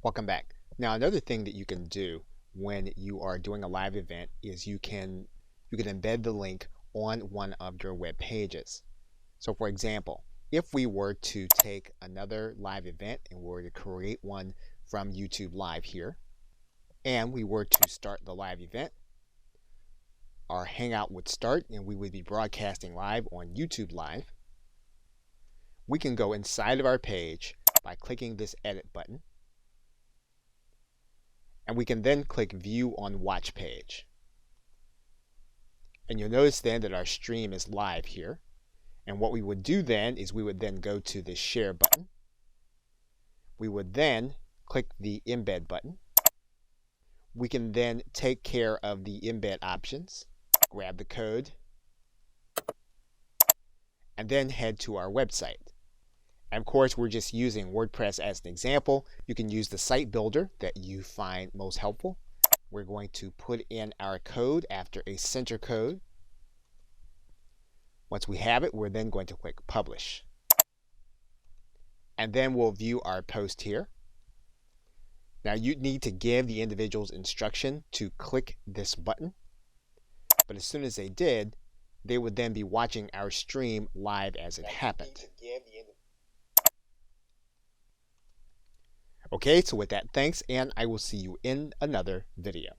Welcome back. Now, another thing that you can do when you are doing a live event is you can embed the link on one of your web pages. So for example, if we were to take another live event and we were to create one from YouTube Live here, and we were to start the live event, our Hangout would start and we would be broadcasting live on YouTube Live. We can go inside of our page by clicking this edit button. And we can then click View on Watch Page. And you'll notice then that our stream is live here. And what we would do then is we would then go to the Share button. We would then click the Embed button. We can then take care of the embed options, grab the code, and then head to our website. And of course, we're just using WordPress as an example. You can use the site builder that you find most helpful. We're going to put in our code after a center code. Once we have it, we're then going to click Publish. And then we'll view our post here. Now you need to give the individuals instruction to click this button. But as soon as they did, they would then be watching our stream live as it happened. Okay, so with that, thanks, and I will see you in another video.